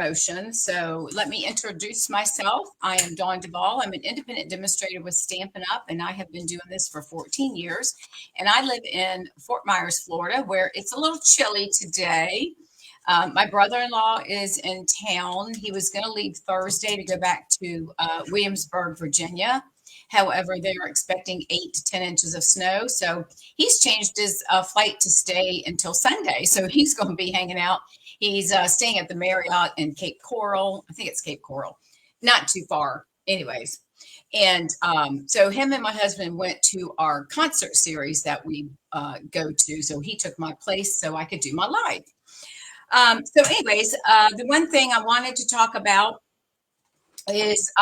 promotion. So let me introduce myself. I am Dawn Duvall. I'm an independent demonstrator with Stampin' Up, and I have been doing this for 14 years. And I live in Fort Myers, Florida, where it's a little chilly today. My brother-in-law is in town. He was going to leave Thursday to go back to Williamsburg, Virginia. However, they are expecting 8 to 10 inches of snow. So he's changed his flight to stay until Sunday. So he's going to be hanging out. He's staying at the Marriott in Cape Coral. I think it's Cape Coral, not too far, anyways. And so him and my husband went to our concert series that we go to. So he took my place so I could do my live. So anyways, the one thing I wanted to talk about is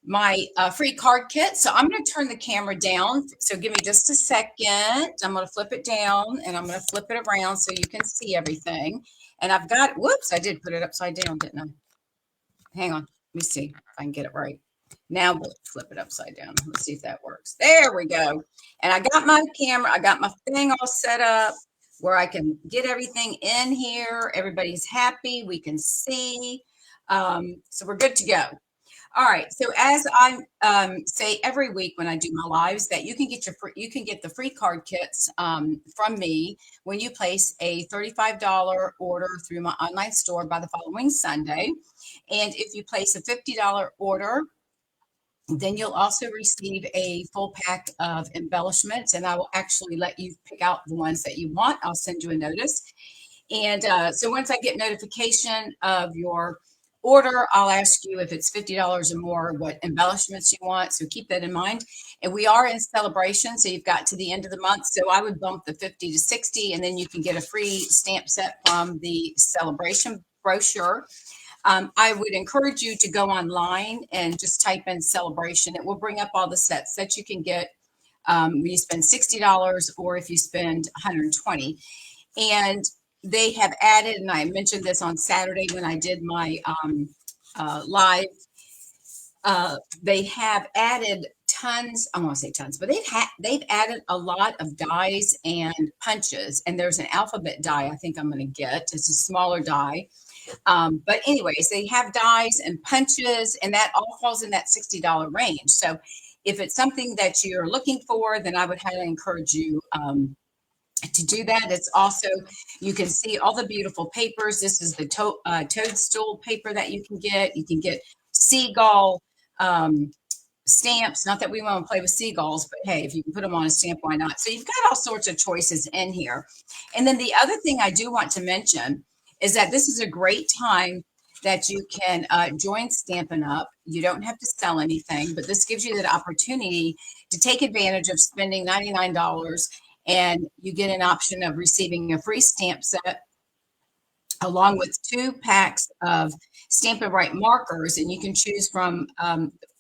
my free card kit. So I'm going to turn the camera down. So give me just a second. I'm going to flip it down and I'm going to flip it around so you can see everything. And I've got, whoops, I did put it upside down, didn't I? Hang on. Let me see if I can get it right. Now we'll flip it upside down. Let's see if that works. There we go. And I got my camera. I got my thing all set up where I can get everything in here. Everybody's happy. We can see. So we're good to go. All right. So as I say every week when I do my lives, that you can get the free card kits from me when you place a $35 order through my online store by the following Sunday. And if you place a $50 order, then you'll also receive a full pack of embellishments, and I will actually let you pick out the ones that you want. I'll send you a notice. And so once I get notification of your order, I'll ask you if it's $50 or more, what embellishments you want. So keep that in mind. And we are in celebration. So you've got to the end of the month. So I would bump the 50 to 60, and then you can get a free stamp set from the celebration brochure. I would encourage you to go online and just type in celebration. It will bring up all the sets that you can get when you spend $60 or if you spend $120. And they have added, and I mentioned this on Saturday when I did my live, they have added tons, I won't say tons, but they've added a lot of dies and punches. And there's an alphabet die I think I'm going to get. It's a smaller die. But anyways, they have dies and punches, and that all falls in that $60 range. So if it's something that you're looking for, then I would highly encourage you to do that. It's also, you can see all the beautiful papers. This is the toadstool paper that you can get. You can get seagull stamps. Not that we want to play with seagulls, but hey, if you can put them on a stamp, why not? So you've got all sorts of choices in here. And then the other thing I do want to mention is that this is a great time that you can join Stampin' Up. You don't have to sell anything, but this gives you that opportunity to take advantage of spending $99, and you get an option of receiving a free stamp set along with 2 packs of Stampin' Right markers, and you can choose from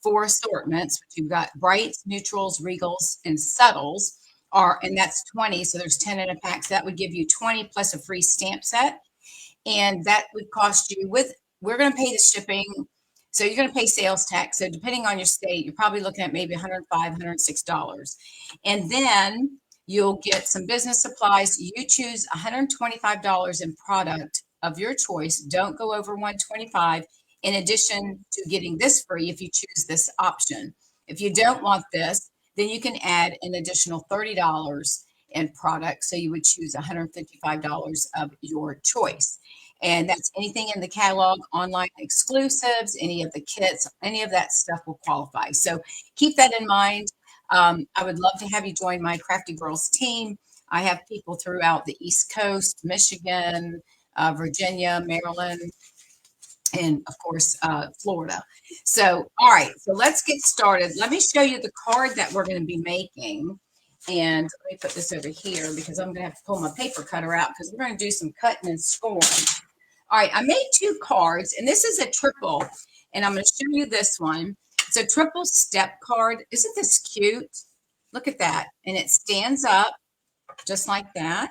4 assortments. You've got brights, neutrals, regals, and subtles, and that's 20, so there's 10 in a pack. So that would give you 20 plus a free stamp set. And that would cost you we're going to pay the shipping. So you're going to pay sales tax. So depending on your state, you're probably looking at maybe $105, $106. And then you'll get some business supplies. You choose $125 in product of your choice. Don't go over $125. In addition to getting this free, if you choose this option. If you don't want this, then you can add an additional $30 in product. So you would choose $155 of your choice. And that's anything in the catalog, online exclusives, any of the kits, any of that stuff will qualify. So keep that in mind. I would love to have you join my Crafty Girls team. I have people throughout the East Coast, Michigan, Virginia, Maryland, and of course, Florida. So, all right, so let's get started. Let me show you the card that we're going to be making. And let me put this over here because I'm going to have to pull my paper cutter out because we're going to do some cutting and scoring. All right, I made 2 cards, and this is a triple, and I'm going to show you this one. It's a triple step card. Isn't this cute? Look at that. And it stands up just like that.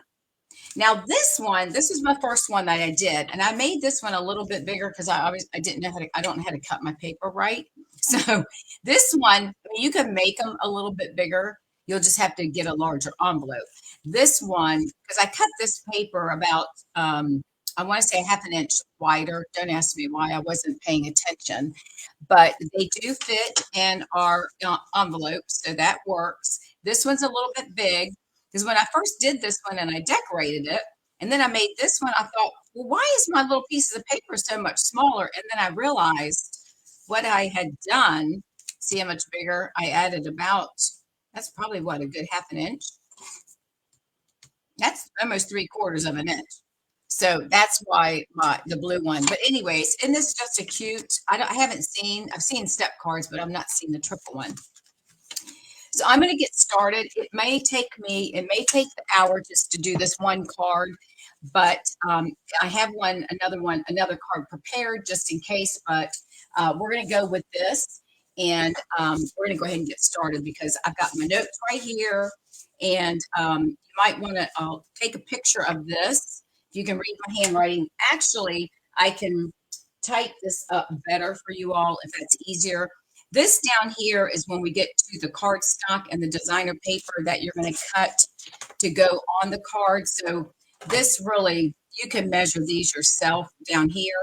Now this one, this is my first one that I did, and I made this one a little bit bigger because I don't know how to cut my paper right. So this one, I mean, you can make them a little bit bigger. You'll just have to get a larger envelope. This one, because I cut this paper about I want to say a half an inch wider. Don't ask me why, I wasn't paying attention, but they do fit in our envelope, so that works. This one's a little bit big because when I first did this one and I decorated it, and then I made this one, I thought, well, why is my little pieces of paper so much smaller? And then I realized what I had done. See how much bigger I added about, that's probably what, a good half an inch. That's almost 3/4 of an inch. So that's why the blue one. But anyways, and this is just a cute, I haven't seen, I've seen step cards, but I've not seen the triple one. So I'm going to get started. It may take the hour just to do this one card, but I have another card prepared just in case, but we're going to go with this, and we're going to go ahead and get started because I've got my notes right here, and you might want to take a picture of this. If you can read my handwriting, actually, I can type this up better for you all if that's easier. This down here is when we get to the cardstock and the designer paper that you're going to cut to go on the card. So this really, you can measure these yourself down here,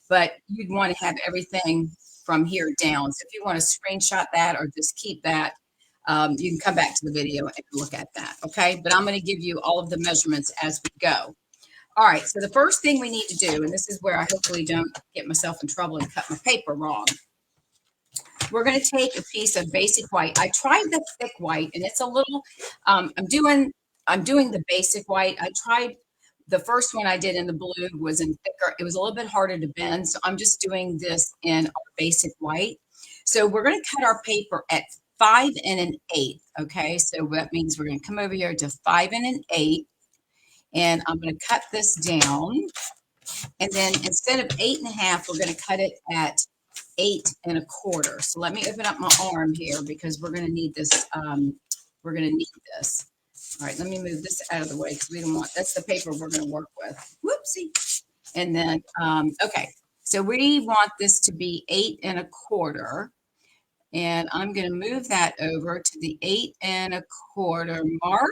but you'd want to have everything from here down. So if you want to screenshot that or just keep that, you can come back to the video and look at that. Okay. But I'm going to give you all of the measurements as we go. All right. So the first thing we need to do, and this is where I hopefully don't get myself in trouble and cut my paper wrong. We're going to take a piece of basic white. I tried the thick white, and it's a little, I'm doing the basic white. I tried the first one I did in the blue was in thicker. It was a little bit harder to bend. So I'm just doing this in our basic white. So we're going to cut our paper at 5 1/8. Okay. So that means we're going to come over here to 5 1/8, and I'm going to cut this down. And then instead of 8 1/2, we're going to cut it at 8 1/4. So let me open up my arm here because we're going to need this. We're going to need this. All right, let me move this out of the way because we don't want, that's the paper we're going to work with. Whoopsie. And then, okay, so we want this to be 8 1/4. And I'm going to move that over to the 8 1/4 mark.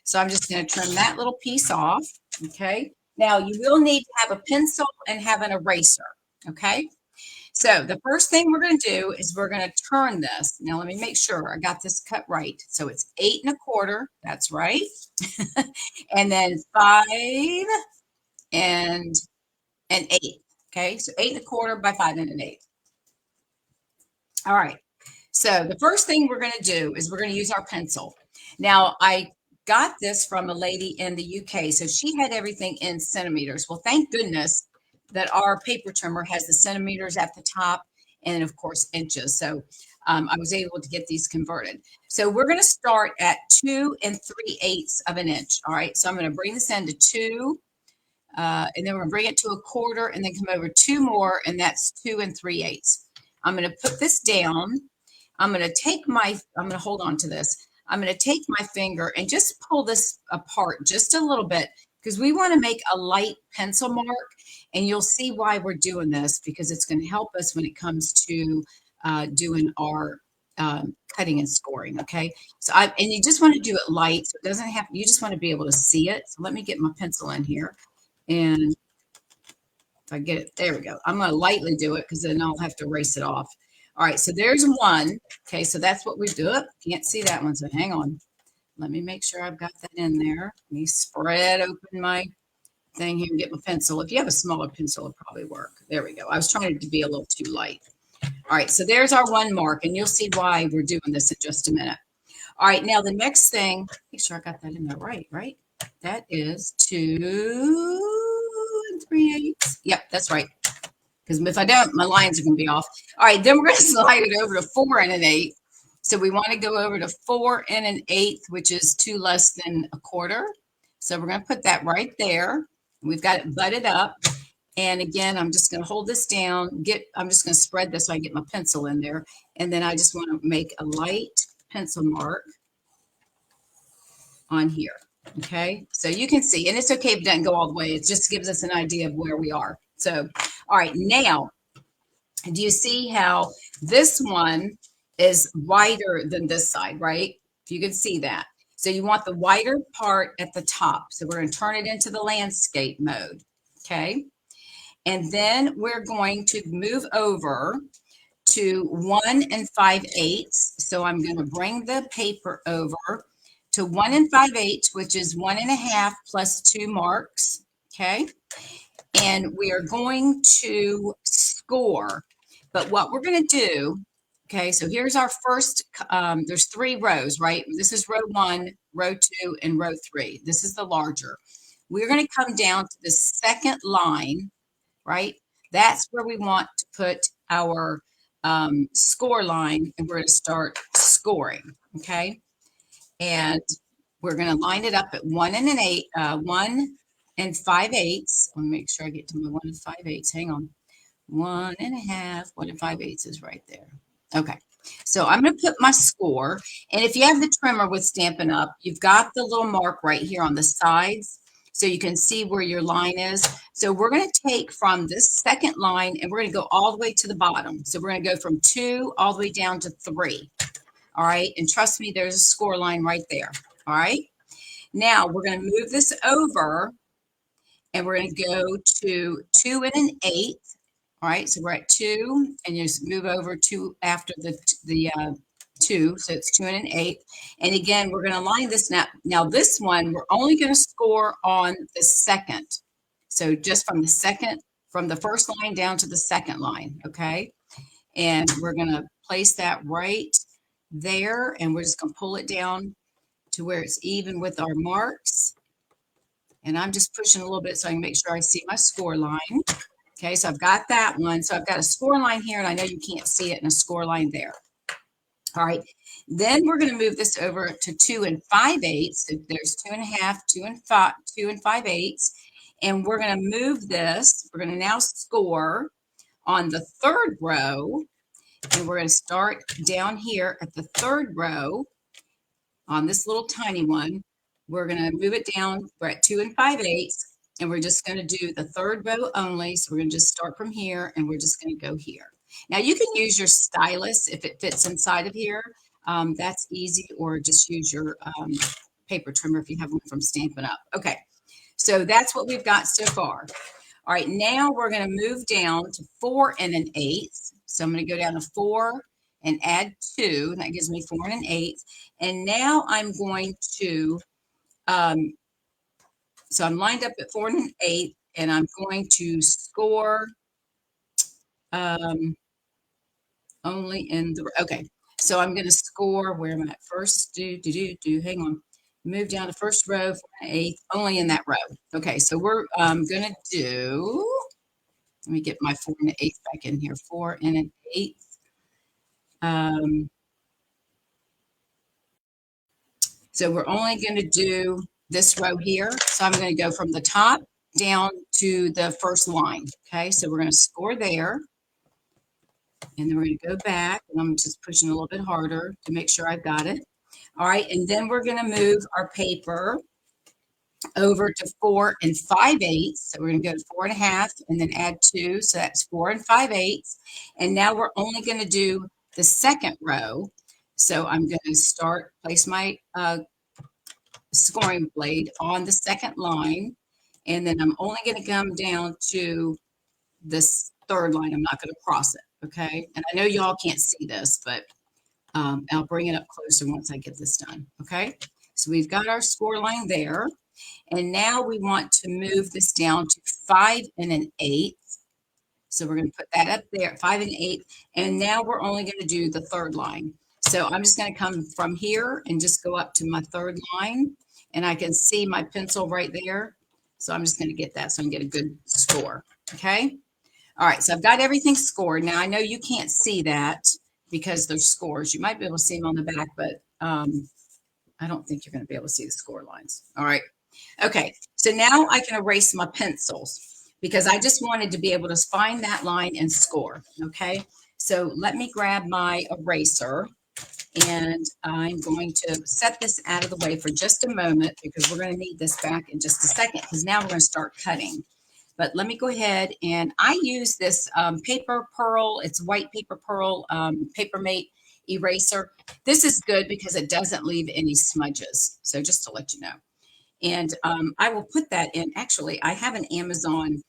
So I'm just going to trim that little piece off. Okay. Now you will need to have a pencil and have an eraser. Okay. So the first thing we're going to do is we're going to turn this. Now let me make sure I got this cut right. So it's 8 1/4. That's right. And then 5 and 8. Okay. So 8 1/4 by 5 1/8. All right. So the first thing we're going to do is we're going to use our pencil. Now I got this from a lady in the UK. So she had everything in centimeters. Well, thank goodness that our paper trimmer has the centimeters at the top and of course inches. So I was able to get these converted. So we're going to start at 2 3/8 of an inch. All right. So I'm going to bring this into 2 and then we're going to bring it to 1/4 and then come over 2 more. And that's 2 3/8. I'm going to put this down. I'm going to hold on to this. I'm going to take my finger and just pull this apart just a little bit because we want to make a light pencil mark, and you'll see why we're doing this because it's going to help us when it comes to doing our cutting and scoring. Okay. So and you just want to do it light. So it doesn't have, you just want to be able to see it. So let me get my pencil in here, and if I get it, there we go. I'm going to lightly do it because then I'll have to erase it off. All right, so there's one. Okay, so that's what we do. Can't see that one, so hang on. Let me make sure I've got that in there. Let me spread open my thing here and get my pencil. If you have a smaller pencil, it'll probably work. There we go. I was trying to be a little too light. All right, so there's our one mark, and you'll see why we're doing this in just a minute. All right, now the next thing, make sure I got that in there right? That is 2 3/8. Yep, that's right. Because if I don't, my lines are going to be off. All right, then we're going to slide it over to 4 1/8. So we want to go over to 4 1/8, which is 2 less than 1/4. So we're going to put that right there. We've got it butted up. And again, I'm just going to hold this down. I'm just going to spread this so I get my pencil in there. And then I just want to make a light pencil mark on here. Okay, so you can see, and it's okay if it doesn't go all the way. It just gives us an idea of where we are. So, all right, now, do you see how this one is wider than this side, right? If you can see that. So you want the wider part at the top. So we're going to turn it into the landscape mode. Okay. And then we're going to move over to 1 5/8. So I'm going to bring the paper over to 1 5/8, which is 1.5 plus 2 marks. Okay. And we are going to score. But what we're going to do, okay, so here's our first, there's 3 rows, right? This is row 1, row 2, and row 3. This is the larger. We're going to come down to the second line, right? That's where we want to put our score line, and we're going to start scoring, okay? And we're going to line it up at 1 5/8. Let me make sure I get to my 1 5/8. Hang on. 1.5, 1 5/8 is right there. Okay. So I'm going to put my score. And if you have the trimmer with Stampin' Up, you've got the little mark right here on the sides, so you can see where your line is. So we're going to take from this second line, and we're going to go all the way to the bottom. So we're going to go from 2 all the way down to 3. All right. And trust me, there's a score line right there. All right. Now we're going to move this over, and we're going to go to 2 1/8. All right, so we're at 2, and you just move over 2 after the 2, so it's 2 1/8. And again, we're going to line this now. Now this one, we're only going to score on the second. So just from the first line down to the second line, okay? And we're going to place that right there, and we're just going to pull it down to where it's even with our marks. And I'm just pushing a little bit so I can make sure I see my score line. Okay, so I've got that one. So I've got a score line here, and I know you can't see it, and a score line there. All right, then we're going to move this over to 2 5/8. So there's 2.5, 2 5/8. And we're going to move this. We're going to now score on the third row, and we're going to start down here at the third row on this little tiny one. We're going to move it down. We're at 2 5/8. And we're just going to do the third row only. So we're going to just start from here, and we're just going to go here. Now you can use your stylus if it fits inside of here. That's easy, or just use your paper trimmer if you have one from Stampin' Up. Okay, so that's what we've got so far. All right, now we're going to move down to 4 1/8. So I'm going to go down to 4 and add 2. That gives me 4 1/8. And now I'm going to so I'm lined up at 4 1/8, and I'm going to score only in the, okay. So I'm going to score, where am I at first? Hang on. Move down to first row, 4 1/8, only in that row. Okay, so we're going to do, let me get my 4 1/8 back in here, 4 1/8. So we're only going to do this row here. So I'm going to go from the top down to the first line. Okay, so we're going to score there. And then we're going to go back, and I'm just pushing a little bit harder to make sure I've got it. All right, and then we're going to move our paper over to 4 5/8. So we're going to go to 4.5 and then add 2. So that's 4 5/8. And now we're only going to do the second row. So I'm going to place my scoring blade on the second line, and then I'm only going to come down to this third line. I'm not going to cross it, okay? And I know y'all can't see this, but I'll bring it up closer once I get this done, okay? So we've got our score line there, and now we want to move this down to 5 1/8. So we're going to put that up there, 5 1/8, and now we're only going to do the third line. So I'm just going to come from here and just go up to my third line, and I can see my pencil right there. So I'm just going to get that so I can get a good score, okay? All right, so I've got everything scored. Now, I know you can't see that because there's scores. You might be able to see them on the back, but I don't think you're going to be able to see the score lines. All right. Okay, so now I can erase my pencils because I just wanted to be able to find that line and score, okay? So let me grab my eraser, and I'm going to set this out of the way for just a moment because we're going to need this back in just a second because now we're going to start cutting. But let me go ahead, and I use this paper pearl. It's white paper pearl Paper Mate eraser. This is good because it doesn't leave any smudges. So just to let you know. And I will put that in. Actually, I have an Amazon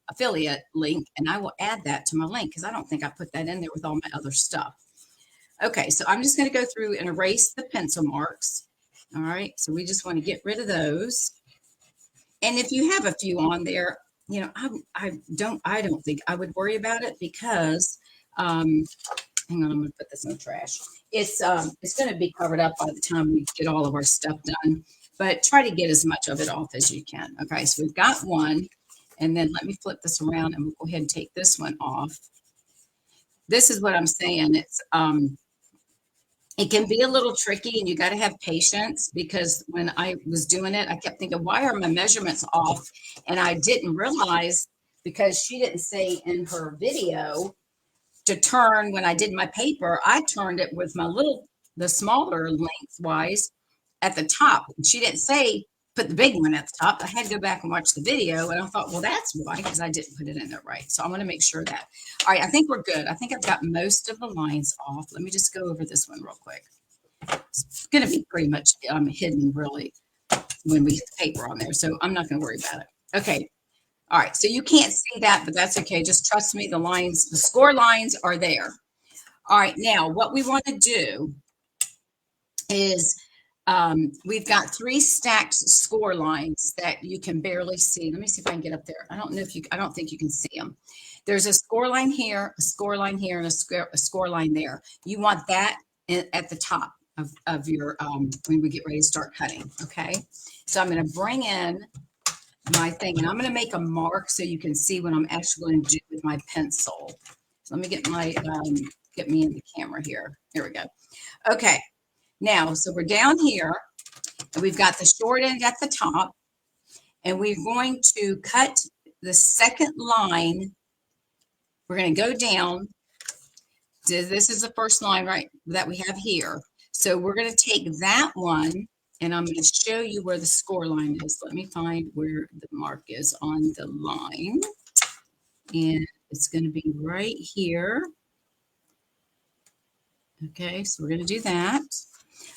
affiliate link, and I will add that to my link because I don't think I put that in there with all my other stuff. Okay, so I'm just going to go through and erase the pencil marks. All right, so we just want to get rid of those. And if you have a few on there, you know, I don't think I would worry about it because, hang on, I'm going to put this in the trash. It's going to be covered up by the time we get all of our stuff done, but try to get as much of it off as you can. Okay, so we've got one, and then let me flip this around and we'll go ahead and take this one off. This is what I'm saying. It can be a little tricky and you got to have patience because when I was doing it, I kept thinking, why are my measurements off? And I didn't realize because she didn't say in her video to turn when I did my paper, I turned it with the smaller lengthwise at the top. She didn't say put the big one at the top. I had to go back and watch the video and I thought, well, that's why, because I didn't put it in there right. So I want to make sure that, all right, I think we're good. I think I've got most of the lines off. Let me just go over this one real quick. It's going to be pretty much hidden really when we get the paper on there. So I'm not going to worry about it. Okay. All right. So you can't see that, but that's okay. Just trust me. The score lines are there. All right. Now what we want to do is we've got 3 stacked score lines that you can barely see. Let me see if I can get up there. I don't think you can see them. There's a score line here, a score line here, and a score line there. You want that at the top of your, when we get ready to start cutting. Okay. So I'm going to bring in my thing and I'm going to make a mark so you can see what I'm actually going to do with my pencil. So let me get get me in the camera here. Here we go. Okay. Now, so we're down here and we've got the short end at the top and we're going to cut the second line. We're going to go down. This is the first line, right, that we have here. So we're going to take that one and I'm going to show you where the score line is. Let me find where the mark is on the line. And it's going to be right here. Okay, so we're going to do that.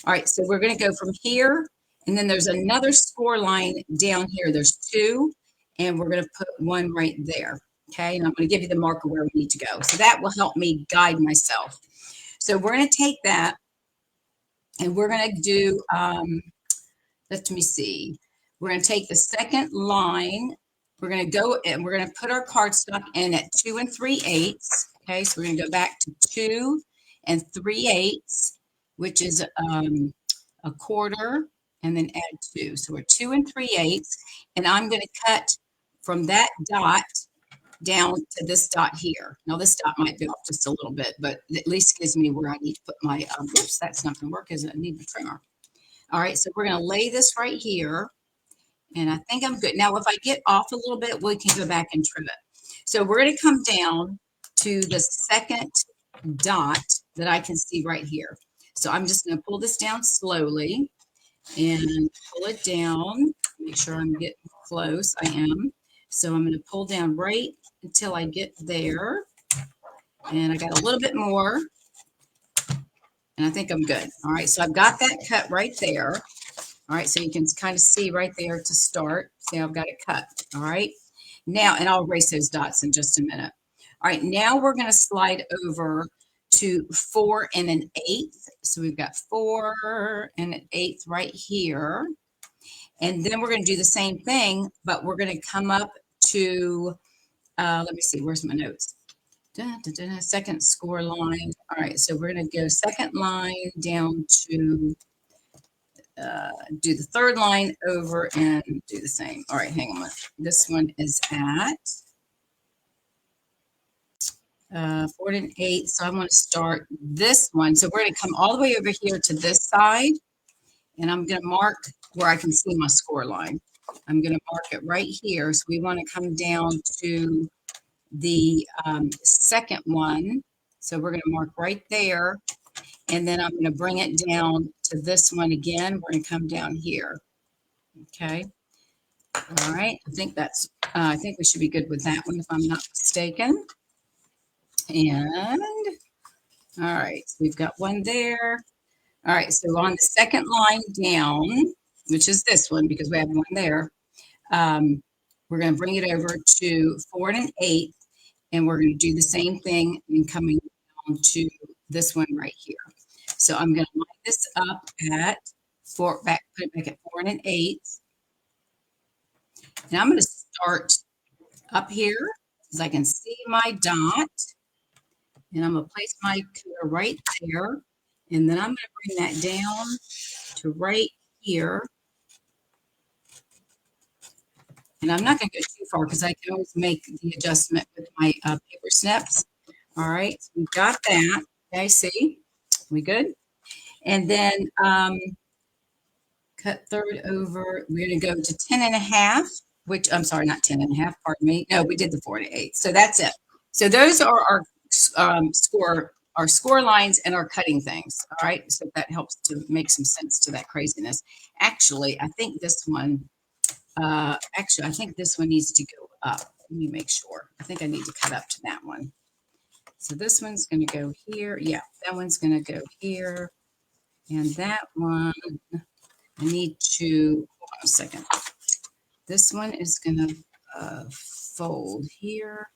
All right, so we're going to go from here, and then there's another score line down here. There's 2, and we're going to put one right there. Okay, and I'm going to give you the marker where we need to go. So that will help me guide myself. So we're going to take that, and we're going to do, let me see. We're going to take the second line. We're going to go, and we're going to put our cardstock in at 2 3/8. Okay, so we're going to go back to 2 3/8. Which is a quarter, and then add 2. So we're 2 3/8, and I'm going to cut from that dot down to this dot here. Now this dot might be off just a little bit, but at least gives me where I need to put my, oops, that's not going to work because I need the trimmer. All right, so we're going to lay this right here, and I think I'm good. Now, if I get off a little bit, we can go back and trim it. So we're going to come down to the second dot that I can see right here. So I'm just going to pull this down slowly and pull it down. Make sure I'm getting close. I am. So I'm going to pull down right until I get there. And I got a little bit more. And I think I'm good. All right. So I've got that cut right there. All right. So you can kind of see right there to start. See, I've got it cut. All right. Now, and I'll erase those dots in just a minute. All right. Now we're going to slide over to 4 1/8. So we've got 4 1/8 right here. And then we're going to do the same thing, but we're going to come up to, let me see, where's my notes? Second score line. All right, so we're going to go second line down to do the third line over and do the same. All right, hang on. This one is at 4 1/8. So I'm going to start this one. So we're going to come all the way over here to this side, and I'm going to mark where I can see my score line. I'm going to mark it right here. So we want to come down to the second one. So we're going to mark right there, and then I'm going to bring it down to this one again. We're going to come down here. Okay. All right. I think we should be good with that one if I'm not mistaken. And all right, so we've got one there. All right, so on the second line down, which is this one because we have one there, we're We're going to bring it over to 4 1/8, and we're going to do the same thing and coming down to this one right here. So I'm going to line this up at put it back at 4 1/8. And I'm going to start up here because I can see my dot. And I'm going to place my cutter right there. And then I'm going to bring that down to right here. And I'm not going to go too far because I can always make the adjustment with my paper snips. All right, so we got that. Okay, see? We good? And then cut third over. We're going to go to 10 1/2, which I'm sorry, not 10 1/2, pardon me. No, we did the 4 1/8. So that's it. So those are our score lines and our cutting things. All right, so that helps to make some sense to that craziness. Actually, I think this one, I think this one needs to go up. Let me make sure. I think I need to cut up to that one. So this one's going to go here. Yeah, that one's going to go here. And that one, I need to, hold on a second. This one is going to fold here.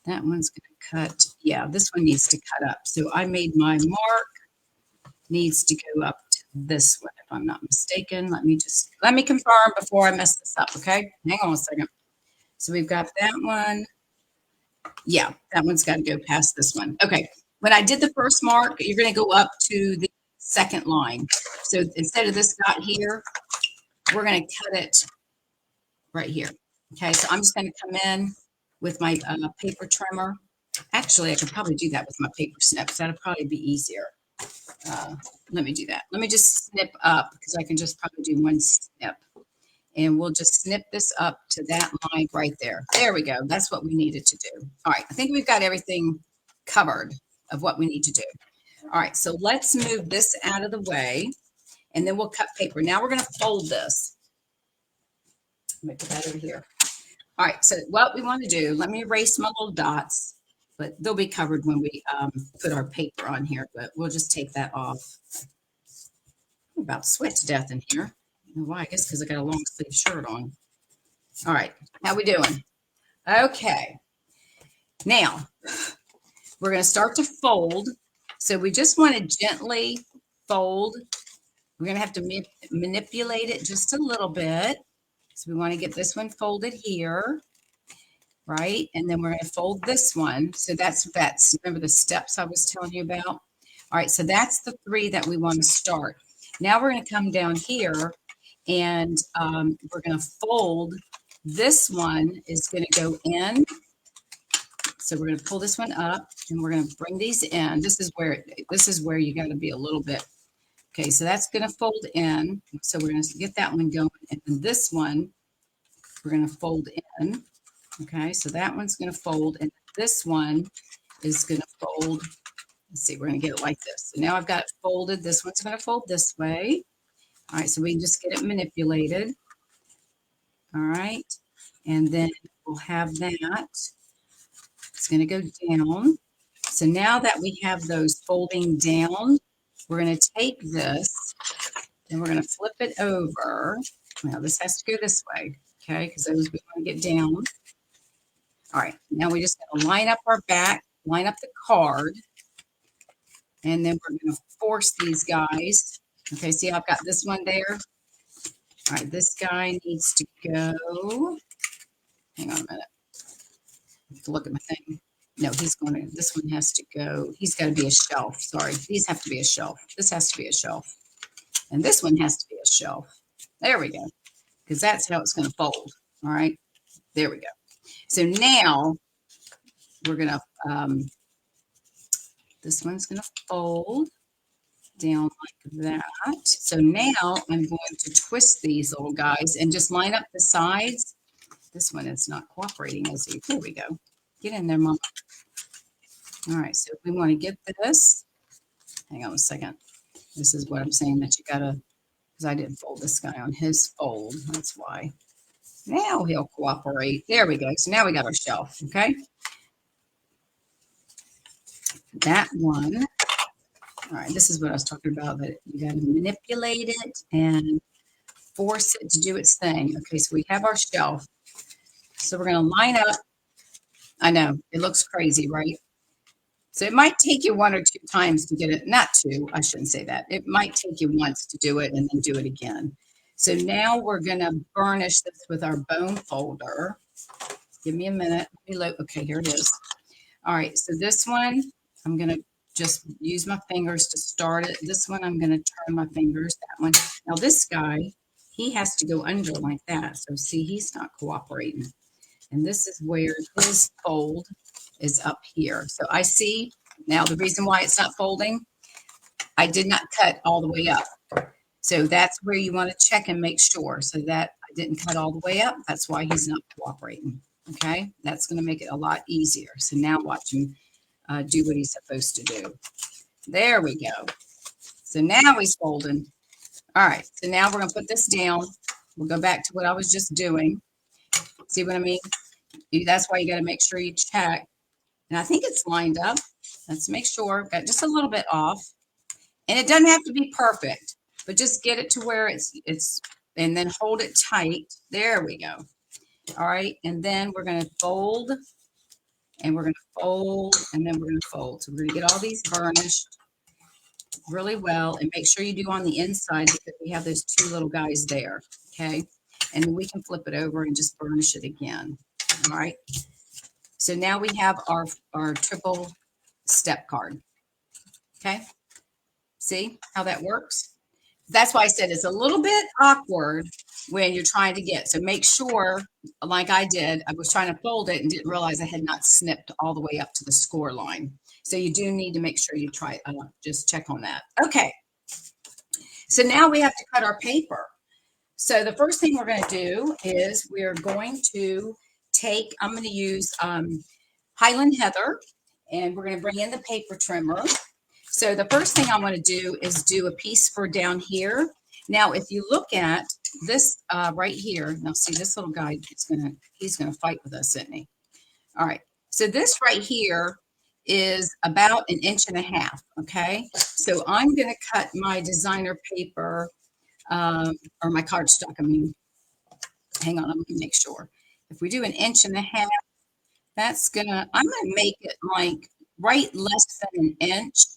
That one's going to cut. Yeah, this one needs to cut up. So I made my mark, needs to go up to this one, if I'm not mistaken. Let me confirm before I mess this up, okay? Hang on a second. So we've got that one. Yeah, that one's got to go past this one. Okay, when I did the first mark, you're going to go up to the second line. So instead of this dot here, we're going to cut it right here. Okay, so I'm just going to come in with my paper trimmer. Actually, I could probably do that with my paper snips. That'll probably be easier. Let me do that. Let me just snip up because I can just probably do one snip. And we'll just snip this up to that line right there. There we go. That's what we needed to do. All right, I think we've got everything covered of what we need to do. All right, so let's move this out of the way, and then we'll cut paper. Now we're going to fold this. Let me put that over here. All right, so what we want to do, let me erase my little dots, but they'll be covered when we put our paper on here, but we'll just take that off. I'm about to sweat to death in here. I don't know why, I guess because I got a long sleeve shirt on. All right, how we doing? Okay, now we're going to start to fold. So we just want to gently fold. We're going to have to manipulate it just a little bit. So we want to get this one folded here, right? And then we're going to fold this one. So that's remember the steps I was telling you about? All right, so that's the 3 that we want to start. Now we're going to come down here and we're going to fold. This one is going to go in. So we're going to pull this one up and we're going to bring these in. This is where you got to be a little bit. Okay, so that's going to fold in. So we're going to get that one going. And then this one, we're going to fold in. Okay, so that one's going to fold. And this one is going to fold. Let's see, we're going to get it like this. So now I've got it folded. This one's going to fold this way. All right, so we can just get it manipulated. All right, and then we'll have that. It's going to go down. So now that we have those folding down, we're going to take this and we're going to flip it over. Now this has to go this way, okay, because those we want to get down. All right, now we just got to line up our back, line up the card, and then we're going to force these guys. Okay, see, I've got this one there. All right, this guy needs to go. Hang on a minute. I have to look at my thing. No, this one has to go. He's got to be a shelf. Sorry, these have to be a shelf. This has to be a shelf. And this one has to be a shelf. There we go. Because that's how it's going to fold. All right, there we go. So now we're going to, this one's going to fold down like that. So now I'm going to twist these little guys and just line up the sides. This one is not cooperating, is he? There we go. Get in there, Mama. All right, so we want to get this. Hang on a second. This is what I'm saying that you got to, because I didn't fold this guy on his fold. That's why. Now he'll cooperate. There we go. So now we got our shelf, okay? That one. All right, this is what I was talking about, that you got to manipulate it and force it to do its thing. Okay, so we have our shelf. So we're going to line up. I know it looks crazy, right? So it might take you 1 or 2 times to get it. Not two, I shouldn't say that. It might take you once to do it and then do it again. So now we're going to burnish this with our bone folder. Give me a minute. Okay, here it is. All right, so this one, I'm going to just use my fingers to start it. This one, I'm going to turn my fingers. That one. Now this guy, he has to go under like that. So see, he's not cooperating. And this is where his fold is up here. So I see now the reason why it's not folding, I did not cut all the way up. So that's where you want to check and make sure. So that I didn't cut all the way up. That's why he's not cooperating. Okay, that's going to make it a lot easier. So now watch him do what he's supposed to do. There we go. So now he's folding. All right, so now we're going to put this down. We'll go back to what I was just doing. See what I mean? That's why you got to make sure you check. And I think it's lined up. Let's make sure. Got just a little bit off. And it doesn't have to be perfect, but just get it to where it's, and then hold it tight. There we go. All right, and then we're going to fold, and we're going to fold, and then we're going to fold. So we're going to get all these burnished really well, and make sure you do on the inside because we have those 2 little guys there, okay? And then we can flip it over and just burnish it again, all right? So now we have our triple step card, okay? See how that works? That's why I said it's a little bit awkward when you're trying to get. So make sure, like I did, I was trying to fold it and didn't realize I had not snipped all the way up to the score line. So you do need to make sure you try, just check on that. Okay. So now we have to cut our paper. So the first thing we're going to do is we're going to take, I'm going to use Highland Heather, and we're going to bring in the paper trimmer. So the first thing I want to do is do a piece for down here. Now, if you look at this right here, now see this little guy, he's gonna fight with us, isn't he? All right, so this right here is about 1.5 inches, okay? So I'm gonna cut my designer paper, or my cardstock, I mean, hang on, I'm gonna make sure. If we do 1.5 inches, I'm gonna make it like right less than 1 inch.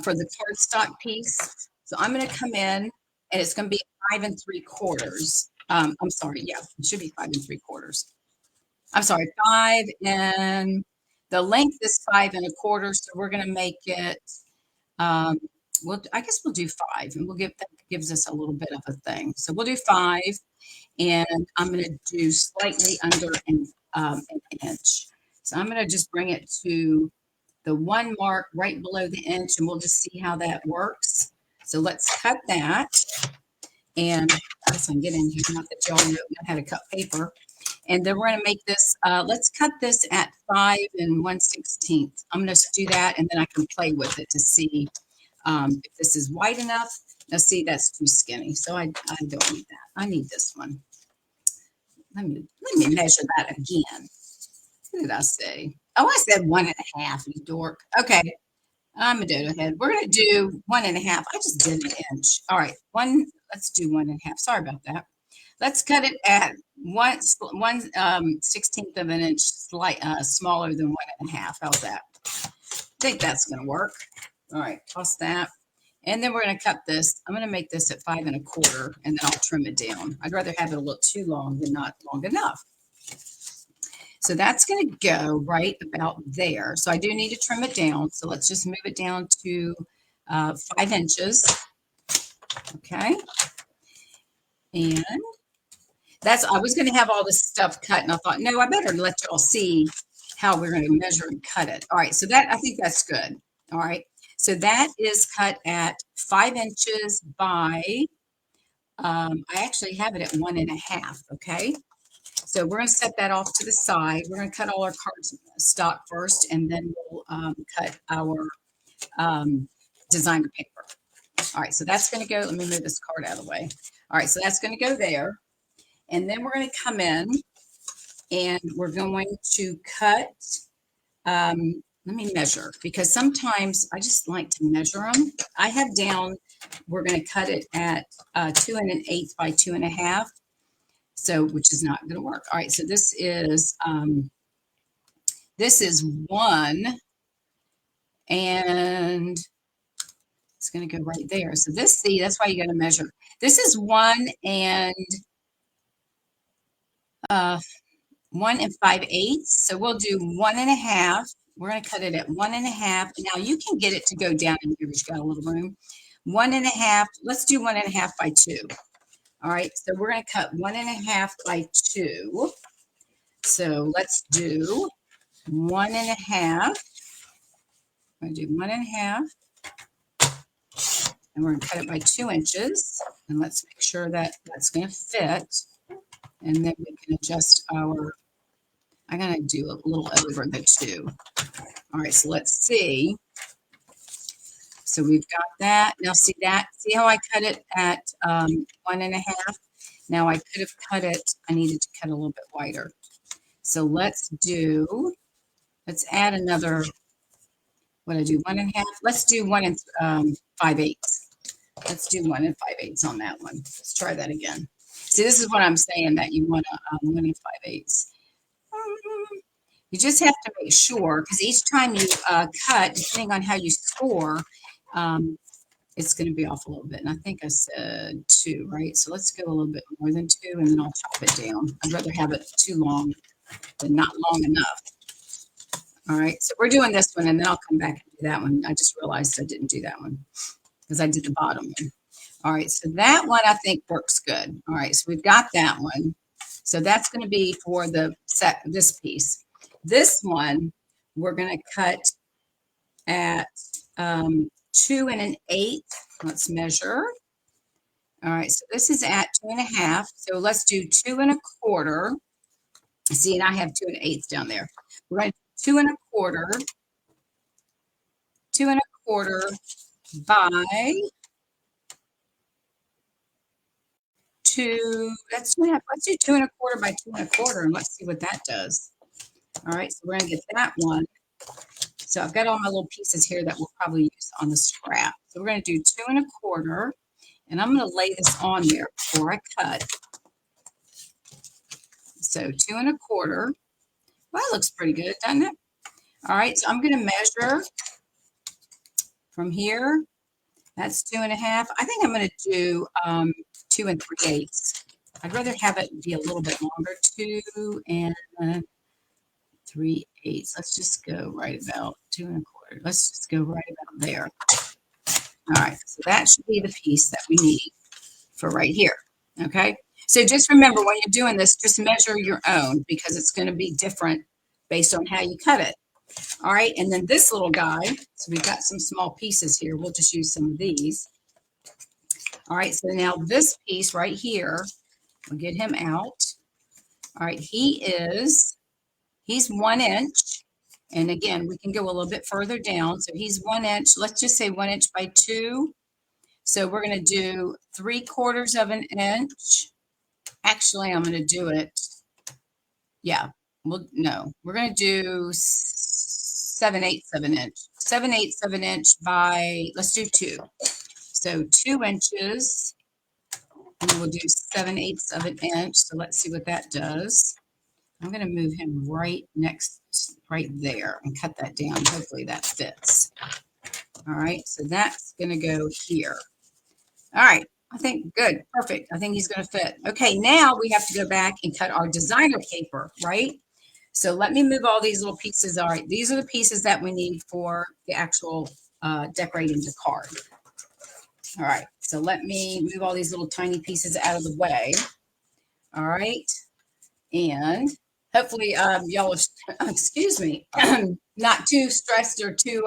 For the cardstock piece. So I'm going to come in and it's going to be 5 3/4. I'm sorry. Yeah, it should be 5 3/4. I'm sorry, 5 and the length is 5 1/4. So we're going to make it, I guess we'll do 5 and that gives us a little bit of a thing. So we'll do 5 and I'm going to do slightly under an inch. So I'm going to just bring it to the 1 mark right below the inch, and we'll just see how that works. So let's cut that. And I guess I can get in here, not that y'all know how to cut paper. And then we're going to make this, let's cut this at 5 1/16. I'm going to do that, and then I can play with it to see if this is wide enough. Now, see, that's too skinny, so I don't need that. I need this one. Let me measure that again. What did I say? Oh, I said 1.5, you dork. Okay, I'm a dodo head. We're going to do 1.5. I just did 1 inch. All right, let's do 1.5. Sorry about that. Let's cut it at 1/16 of an inch, smaller than 1.5. How's that? I think that's going to work. All right, toss that. And then we're going to cut this. I'm going to make this at 5 1/4, and then I'll trim it down. I'd rather have it a little too long than not long enough. So that's going to go right about there. So I do need to trim it down. So let's just move it down to 5 inches. Okay. And I was going to have all this stuff cut, and I thought, no, I better let y'all see how we're going to measure and cut it. All right. So I think that's good. All right. So that is cut at 5 inches by, I actually have it at 1.5. Okay. So we're going to set that off to the side. We're going to cut all our cardstock first, and then we'll cut our designer paper. All right, so that's going to go. Let me move this card out of the way. All right, so that's going to go there. And then we're going to come in, and we're going to cut. Let me measure, because sometimes I just like to measure them. I have down, we're going to cut it at 2 1/8 by 2.5. So, which is not going to work. All right, so this is 1, and it's going to go right there. So this, see, that's why you got to measure. This is 1 and 1 5/8. So we'll do 1.5. We're going to cut it at 1.5. Now you can get it to go down in here, but you got a little room. 1.5. Let's do 1.5 by 2. All right. So we're going to cut 1.5 by 2. So let's do 1.5. I'm going to do 1.5. And we're going to cut it by 2 inches. And let's make sure that that's going to fit. And then we can adjust our, I'm going to do a little over the 2. All right, so let's see. So we've got that. Now see that, see how I cut it at 1.5? Now I could have cut it, I needed to cut a little bit wider. So let's add another, what I do, 1.5? Let's do 1 5/8. Let's do 1 5/8 on that one. Let's try that again. See, this is what I'm saying, that you want to 1 5/8. You just have to make sure, because each time you cut, depending on how you score, it's going to be off a little bit. And I think I said 2, right? So let's go a little bit more than 2, and then I'll chop it down. I'd rather have it too long than not long enough. All right, so we're doing this one, and then I'll come back and do that one. I just realized I didn't do that one because I did the bottom one. All right, so that one I think works good. All right, so we've got that one. So that's going to be for the set, this piece. This one, we're going to cut at 2 1/8. Let's measure. All right, so this is at 2 1/2. So let's do 2 1/4. See, and I have 2 1/8 down there. We're going to do 2 1/4, 2 1/4 by 2. That's 2.5. Let's do 2 1/4 by 2 1/4, and let's see what that does. All right, so we're going to get that one. So I've got all my little pieces here that we'll probably use on the scrap. So we're going to do 2 1/4, and I'm going to lay this on there before I cut. So 2 1/4. Well, that looks pretty good, doesn't it? All right, so I'm going to measure from here. That's 2 1/2. I think I'm going to do 2 3/8. I'd rather have it be a little bit longer. 2 3/8. Let's just go right about 2 1/4. Let's just go right about there. All right, so that should be the piece that we need for right here. Okay, so just remember when you're doing this, just measure your own, because it's going to be different based on how you cut it. All right, and then this little guy, so we've got some small pieces here. We'll just use some of these. All right, so now this piece right here, we'll get him out. All right, he's 1 inch. And again, we can go a little bit further down. So he's 1 inch. Let's just say 1 inch by 2. So we're going to do 3/4 of an inch. Actually, I'm going to do it. Yeah, well, no, we're going to do 7/8 of an inch. 7/8 of an inch by, let's do 2. So 2 inches, and we'll do 7/8 of an inch. So let's see what that does. I'm going to move him right there and cut that down. Hopefully that fits. All right, so that's going to go here. All right, I think good, perfect. I think he's going to fit. Okay, now we have to go back and cut our designer paper, right? So let me move all these little pieces. All right, these are the pieces that we need for the actual decorating the card. All right, so let me move all these little tiny pieces out of the way. All right, and hopefully y'all are, excuse me, not too stressed or too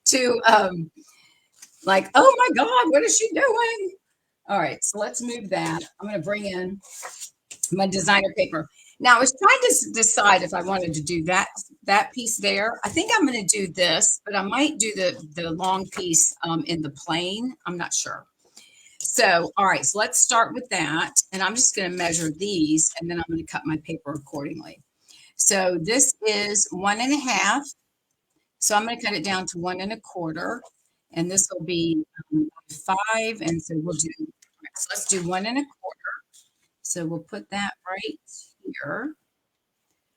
too like, oh my God, what is she doing? All right, so let's move that. I'm going to bring in my designer paper. Now I was trying to decide if I wanted to do that piece there. I think I'm going to do this, but I might do the long piece in the plain. I'm not sure. So, all right, so let's start with that. And I'm just going to measure these, and then I'm going to cut my paper accordingly. So this is 1 1/2. So I'm going to cut it down to 1 1/4. And this will be 5. And so we'll do, so let's do 1 1/4. So we'll put that right here.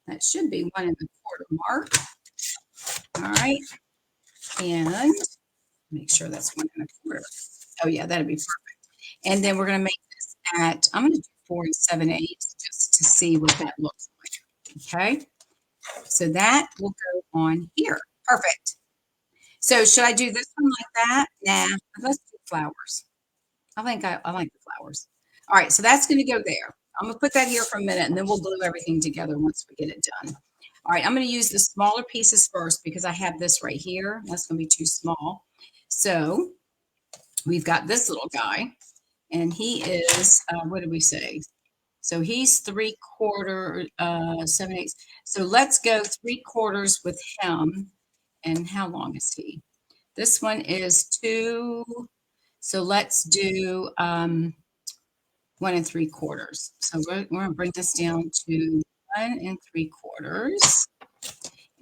That should be 1 1/4 mark. All right. And make sure that's 1 1/4. Oh yeah, that'd be perfect. And then we're going to make this at, I'm going to do 4 7/8 just to see what that looks like. Okay. So that will go on here. Perfect. So should I do this one like that? Nah, let's do flowers. I like the flowers. All right, so that's going to go there. I'm going to put that here for a minute, and then we'll glue everything together once we get it done. All right, I'm going to use the smaller pieces first because I have this right here. That's going to be too small. So we've got this little guy, and he is, what did we say? So he's 3/4, 7/8. So let's go 3/4 with him. And how long is he? This one is 2. So let's do 1 3/4. So we're going to bring this down to 1 3/4.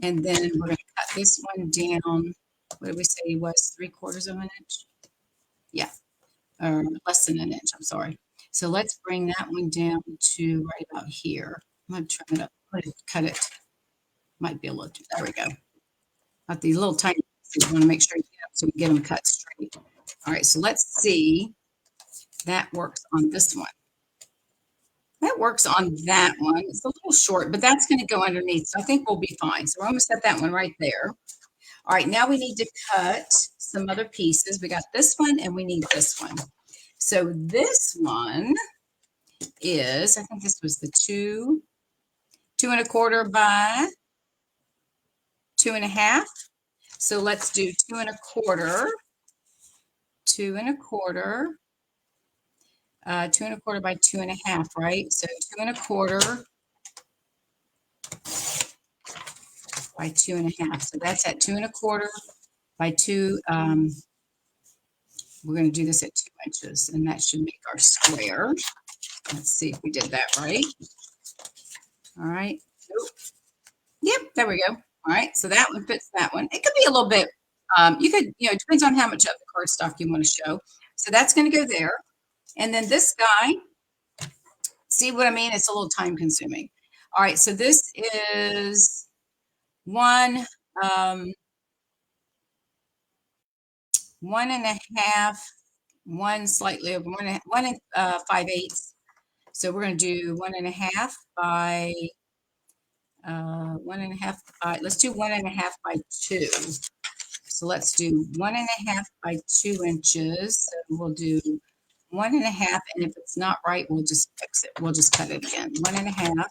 And then we're going to cut this one down. What did we say it was? 3/4 of an inch? Yeah, or less than an inch. I'm sorry. So let's bring that one down to right about here. I'm going to trim it up. I'm going to cut it. Might be a little, there we go. Got these little tiny pieces. You want to make sure you get them so we get them cut straight. All right, so let's see. That works on this one. That works on that one. It's a little short, but that's going to go underneath. So I think we'll be fine. So we're going to set that one right there. All right, now we need to cut some other pieces. We got this one and we need this one. So this one is, I think this was the 2 1/4 by 2 1/2. So let's do 2 1/4, 2 1/4. 2 1/4 by 2 1/2, right? So 2 1/4 by 2 1/2. So that's at 2 1/4 by 2. We're going to do this at 2 inches, and that should make our square. Let's see if we did that right. All right. Nope. Yep, there we go. All right, so that one fits that one. It could be a little bit, you could, it depends on how much of the cardstock you want to show. So that's going to go there. And then this guy, see what I mean? It's a little time consuming. All right, so this is 1 1/2, 1 slightly over 1 5/8. So we're going to do 1 1/2 by 1 1/2 by, let's do 1 1/2 by 2. So let's do 1 1/2 by 2 inches. So we'll do 1 1/2, and if it's not right, we'll just fix it. We'll just cut it again. 1 1/2,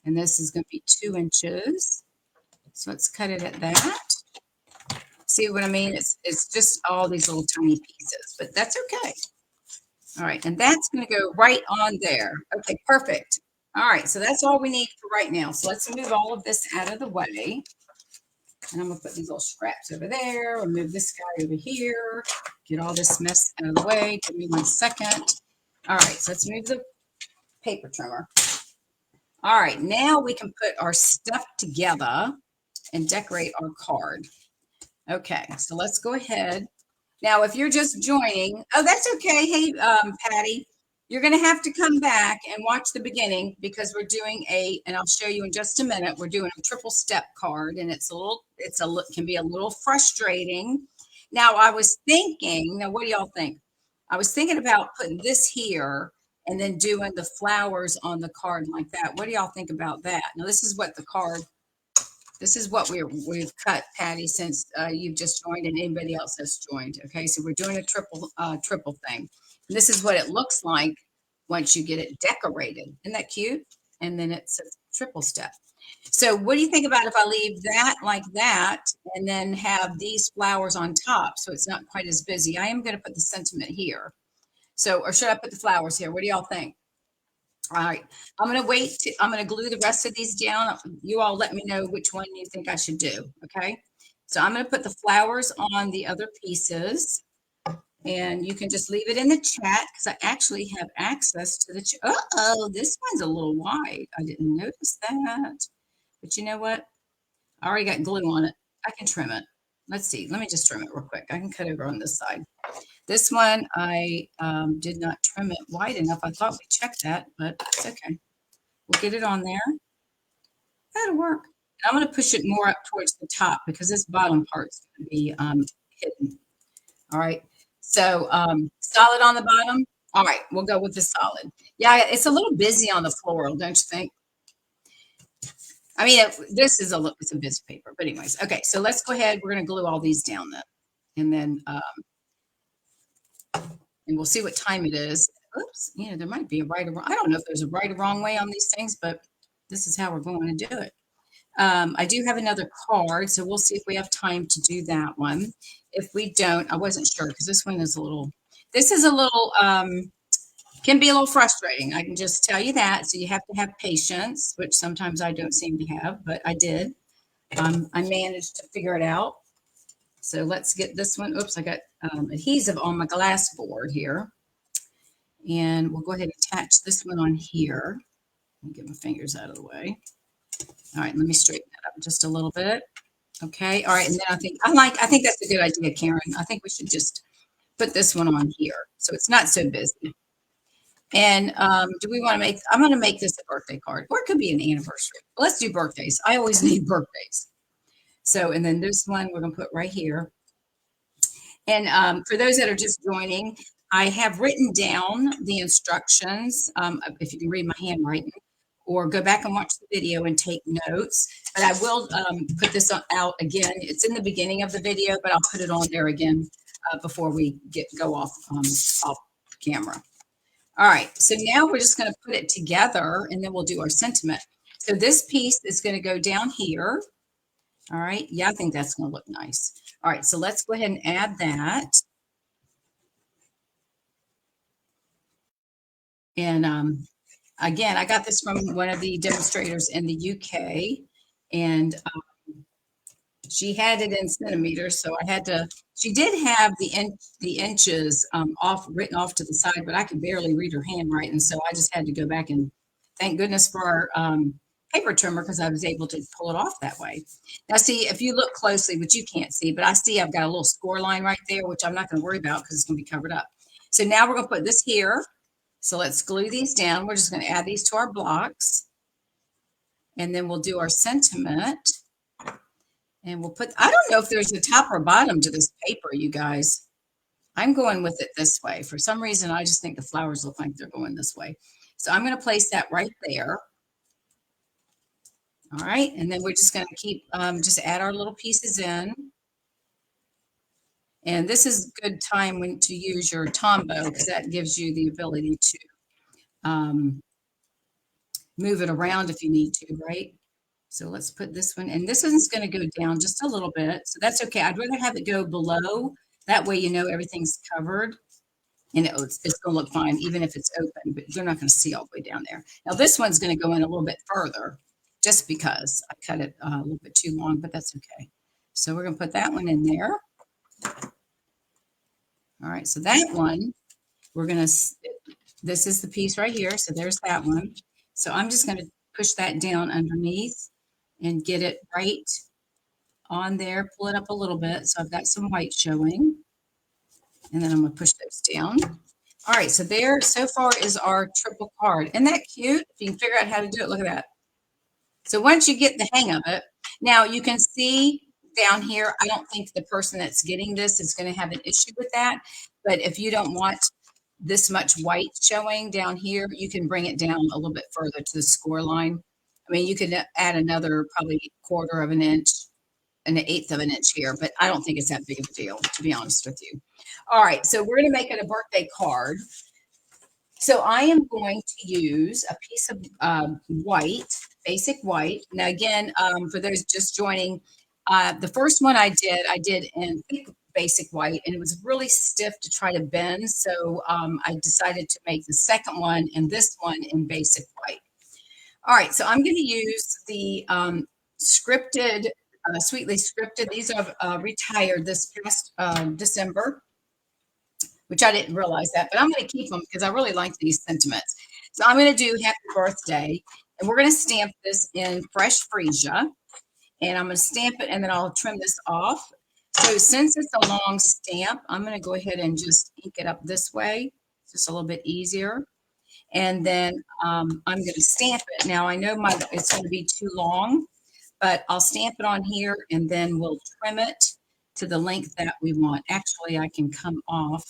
and this is going to be 2 inches. So let's cut it at that. See what I mean? It's just all these little tiny pieces, but that's okay. All right, and that's going to go right on there. Okay, perfect. All right, so that's all we need for right now. So let's move all of this out of the way. And I'm going to put these little scraps over there. We'll move this guy over here. Get all this mess out of the way. Give me 1 second. All right, so let's move the paper trimmer. All right, now we can put our stuff together and decorate our card. Okay, so let's go ahead. Now, if you're just joining, oh, that's okay. Hey, Patty, you're going to have to come back and watch the beginning because we're doing and I'll show you in just a minute, we're doing a triple step card, and can be a little frustrating. Now, I was thinking, now what do y'all think? I was thinking about putting this here and then doing the flowers on the card like that. What do y'all think about that? Now, this is what we've cut, Patty, since you've just joined and anybody else has joined. Okay, so we're doing a triple thing. And this is what it looks like once you get it decorated. Isn't that cute? And then it's a triple step. So what do you think about if I leave that like that and then have these flowers on top so it's not quite as busy? I am going to put the sentiment here. So, or should I put the flowers here? What do y'all think? All right, I'm going to wait. I'm going to glue the rest of these down. You all let me know which one you think I should do. Okay, so I'm going to put the flowers on the other pieces, and you can just leave it in the chat because I actually have access to the chat. Uh-oh, this one's a little wide. I didn't notice that, but you know what? I already got glue on it. I can trim it. let's see. Let me just trim it real quick. I can cut over on this side. This one, I did not trim it wide enough. I thought we checked that, but it's okay. We'll get it on there. That'll work. I'm going to push it more up towards the top because this bottom part's going to be hidden. All right. So solid on the bottom. All right, we'll go with the solid. Yeah, it's a little busy on the floral, don't you think? I mean, this is it's a busy paper, but anyways. Okay, so let's go ahead. We're going to glue all these down then, and then and we'll see what time it is. Oops, you know, there might be a right or wrong. I don't know if there's a right or wrong way on these things, but this is how we're going to do it. I do have another card, so we'll see if we have time to do that one. If we don't, I wasn't sure because this one is a little, can be a little frustrating. I can just tell you that. So you have to have patience, which sometimes I don't seem to have, but I did. I managed to figure it out. So let's get this one. Oops, I got adhesive on my glass board here. And we'll go ahead and attach this one on here. Let me get my fingers out of the way. All right, let me straighten that up just a little bit. Okay, all right, and then I think that's a good idea, Karen. I think we should just put this one on here so it's not so busy. And do we want to make, I'm going to make this a birthday card, or it could be an anniversary. Let's do birthdays. I always need birthdays. So, and then this one we're going to put right here. And for those that are just joining, I have written down the instructions, if you can read my handwriting, or go back and watch the video and take notes. But I will put this out again. It's in the beginning of the video, but I'll put it on there again before we go off camera. All right, so now we're just going to put it together, and then we'll do our sentiment. So this piece is going to go down here. All right, yeah, I think that's going to look nice. All right, so let's go ahead and add that. And again, I got this from one of the demonstrators in the UK, and she had it in centimeters, so I had to. She did have the inches written off to the side, but I could barely read her handwriting, so I just had to go back and thank goodness for our paper trimmer because I was able to pull it off that way. Now, see, if you look closely, which you can't see, but I see I've got a little score line right there, which I'm not going to worry about because it's going to be covered up. So now we're going to put this here. So let's glue these down. We're just going to add these to our blocks. And then we'll do our sentiment. And we'll put, I don't know if there's a top or bottom to this paper, you guys. I'm going with it this way. For some reason, I just think the flowers look like they're going this way. So I'm going to place that right there. All right. And then we're just going to keep, just add our little pieces in. And this is a good time to use your Tombow because that gives you the ability to move it around if you need to, right? So let's put this one, and this one's going to go down just a little bit. So that's okay. I'd rather have it go below. That way, you know, everything's covered and it's going to look fine, even if it's open, but you're not going to see all the way down there. Now, this one's going to go in a little bit further just because I cut it a little bit too long, but that's okay. So we're going to put that one in there. All right. So that one, we're going to, this is the piece right here. So there's that one. So I'm just going to push that down underneath and get it right on there, pull it up a little bit. So I've got some white showing, and then I'm going to push those down. All right, so there so far is our triple card. Isn't that cute? If you can figure out how to do it, look at that. So once you get the hang of it, now you can see down here, I don't think the person that's getting this is going to have an issue with that. But if you don't want this much white showing down here, you can bring it down a little bit further to the score line. I mean, you could add another probably 1/4 of an inch and 1/8 of an inch here, but I don't think it's that big of a deal, to be honest with you. All right, so we're going to make it a birthday card. So I am going to use a piece of white, basic white. Now, again, for those just joining, the first one I did in thick basic white, and it was really stiff to try to bend. So I decided to make the second one and this one in basic white. All right, so I'm going to use the scripted, Sweetly Scripted. These are retired this past December, which I didn't realize that, but I'm going to keep them because I really like these sentiments. So I'm going to do Happy Birthday, and we're going to stamp this in fresh freesia, and I'm going to stamp it, and then I'll trim this off. So since it's a long stamp, I'm going to go ahead and just ink it up this way. It's just a little bit easier. And then I'm going to stamp it. Now I know it's going to be too long, but I'll stamp it on here and then we'll trim it to the length that we want. Actually, I can come off.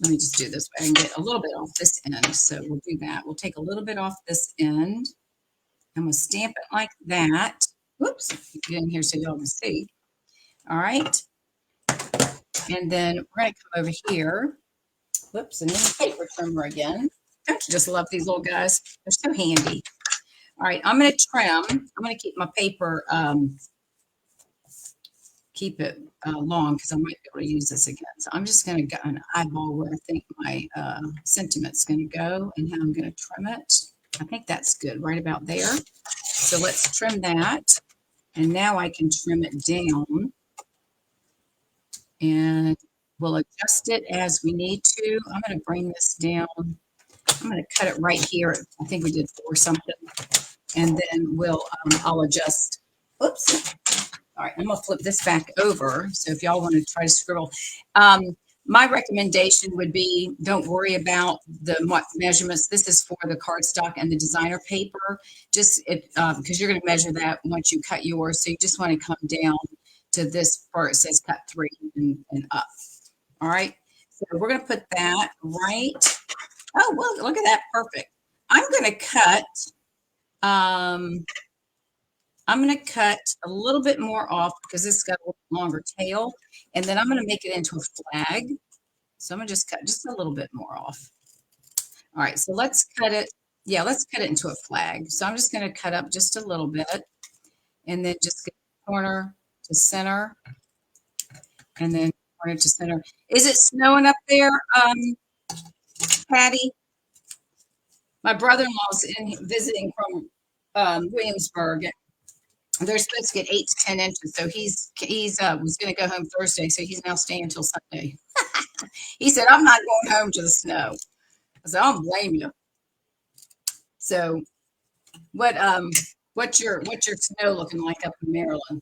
Let me just do this way. I can get a little bit off this end. So we'll do that. We'll take a little bit off this end. I'm going to stamp it like that. Whoops, get in here so y'all can see. All right. And then we're going to come over here. Whoops, and then the paper trimmer again. Don't you just love these little guys? They're so handy. All right, I'm going to trim. I'm going to keep my paper, keep it long because I might be able to use this again. So I'm just going to go an eyeball where I think my sentiment's going to go and how I'm going to trim it. I think that's good, right about there. So let's trim that. And now I can trim it down. And we'll adjust it as we need to. I'm going to bring this down. I'm going to cut it right here. I think we did 4 something. And then I'll adjust. Oops. All right, I'm going to flip this back over. So if y'all want to try to scribble. My recommendation would be don't worry about the measurements. This is for the cardstock and the designer paper. Just because you're going to measure that once you cut yours. So you just want to come down to this part. It says cut 3 and up. All right. So we're going to put that right. Oh, well, look at that. Perfect. I'm going to cut a little bit more off because it's got a little longer tail. And then I'm going to make it into a flag. So I'm going to just cut just a little bit more off. All right. So let's cut it. Yeah, let's cut it into a flag. So I'm just going to cut up just a little bit and then just get corner to center and then corner to center. Is it snowing up there, Patty? My brother-in-law's visiting from Williamsburg. They're supposed to get 8 to 10 inches. So he's was going to go home Thursday. So he's now staying until Sunday. He said, I'm not going home to the snow. I said, I don't blame you. So what's your snow looking like up in Maryland?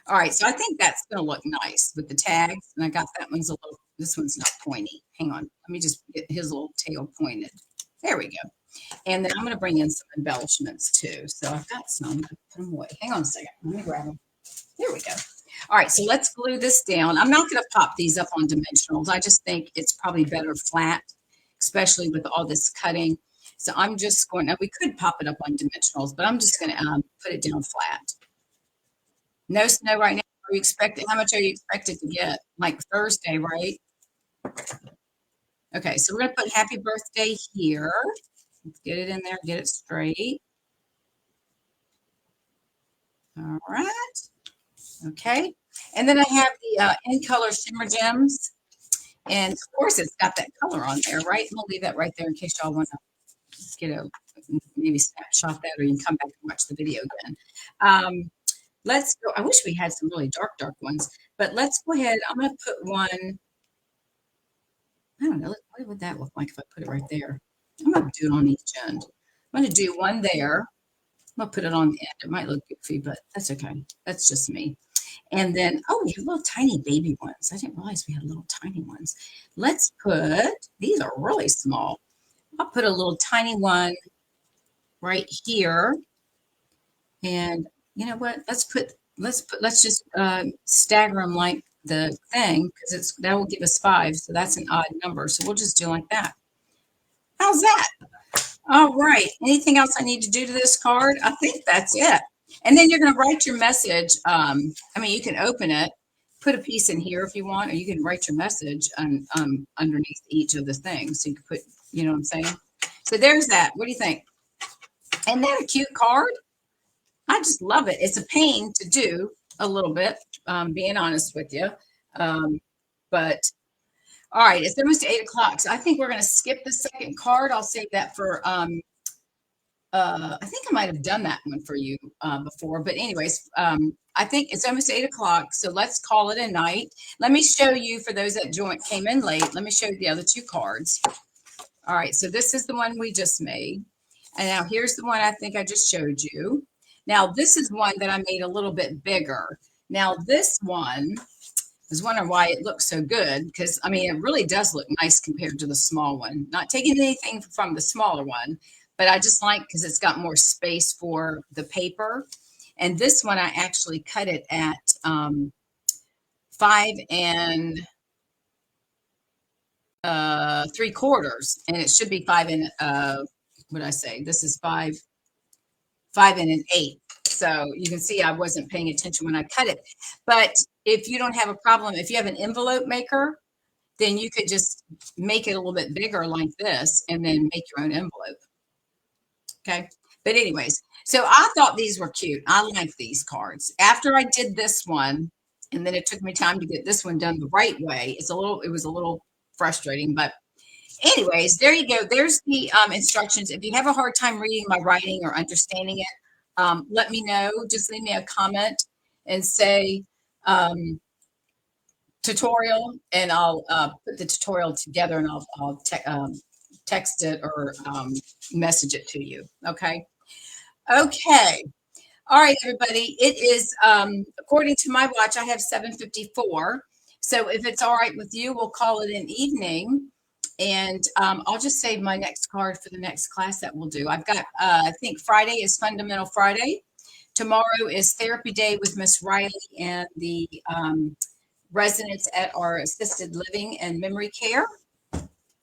All right, so I think that's going to look nice with the tags. And I got that one's a little, this one's not pointy. Hang on, let me just get his little tail pointed. There we go. And then I'm going to bring in some embellishments too. So I've got some. I'm going to put them away. Hang on a second. Let me grab them. There we go. All right, so let's glue this down. I'm not going to pop these up on dimensionals. I just think it's probably better flat, especially with all this cutting. So I'm just going, now we could pop it up on dimensionals, but I'm just going to put it down flat. No snow right now. Are you expecting, how much are you expected to get? Like Thursday, right? Okay, so we're going to put happy birthday here. Let's get it in there, get it straight. All right. Okay. And then I have the In Color Shimmer Gems. And of course, it's got that color on there, right? I'm going to leave that right there in case y'all want to get a, maybe snapshot that, or you can come back and watch the video again. Let's go. I wish we had some really dark ones, but let's go ahead. I'm going to put one. I don't know. What would that look like if I put it right there? I'm going to do it on each end. I'm going to do one there. I'm going to put it on the end. It might look goofy, but that's okay. That's just me. And then, oh, we have little tiny baby ones. I didn't realize we had little tiny ones. Let's put, these are really small. I'll put a little tiny one right here. And you know what? Let's just stagger them like the thing, because that will give us 5. So that's an odd number. So we'll just do like that. How's that? All right. Anything else I need to do to this card? I think that's it. And then you're going to write your message. I mean, you can open it, put a piece in here if you want, or you can write your message underneath each of the things. So you can put, you know what I'm saying? So there's that. What do you think? Isn't that a cute card? I just love it. It's a pain to do a little bit, being honest with you. But all right, it's almost 8 o'clock. So I think we're going to skip the second card. I'll save that for, I think I might have done that one for you before. But anyways, I think it's almost 8 o'clock. So let's call it a night. Let me show you, for those that came in late, let me show you the other 2 cards. All right, so this is the one we just made. And now here's the one I think I just showed you. Now, this is one that I made a little bit bigger. Now this one, I was wondering why it looks so good because I mean it really does look nice compared to the small one. Not taking anything from the smaller one, but I just like because it's got more space for the paper. And this one I actually cut it at 5 3/4, and it should be 5 what did I say? This is 5 5 1/8. So you can see I wasn't paying attention when I cut it. But if you don't have a problem, if you have an envelope maker, then you could just make it a little bit bigger like this and then make your own envelope. Okay. But anyways, so I thought these were cute. I like these cards. After I did this one, and then it took me time to get this one done the right way. It was a little frustrating, but anyways, there you go. There's the instructions. If you have a hard time reading my writing or understanding it, let me know. Just leave me a comment and say tutorial, and I'll put the tutorial together, and I'll text it or message it to you. Okay. Okay. All right, everybody. It is according to my watch, I have 7:54. So if it's all right with you, we'll call it an evening. And I'll just save my next card for the next class that we'll do. I've got, I think Friday is Fundamental Friday. Tomorrow is Therapy Day with Miss Riley and the residents at our assisted living and memory care.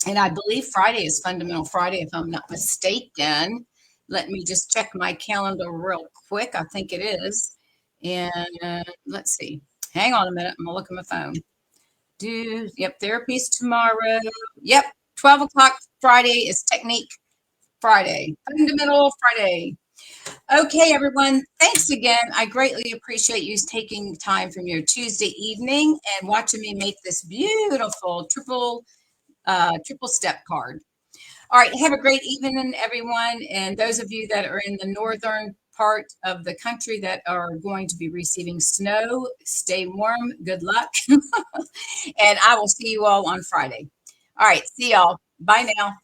And I believe Friday is Fundamental Friday, if I'm not mistaken. Let me just check my calendar real quick. I think it is. And let's see. Hang on a minute. I'm going to look at my phone. Yep, therapy's tomorrow. Yep, 12 o'clock Friday is Technique Friday, Fundamental Friday. Okay, everyone, thanks again. I greatly appreciate you taking time from your Tuesday evening and watching me make this beautiful triple step card. All right, have a great evening, everyone. And those of you that are in the northern part of the country that are going to be receiving snow, stay warm. Good luck. And I will see you all on Friday. All right, see y'all. Bye now.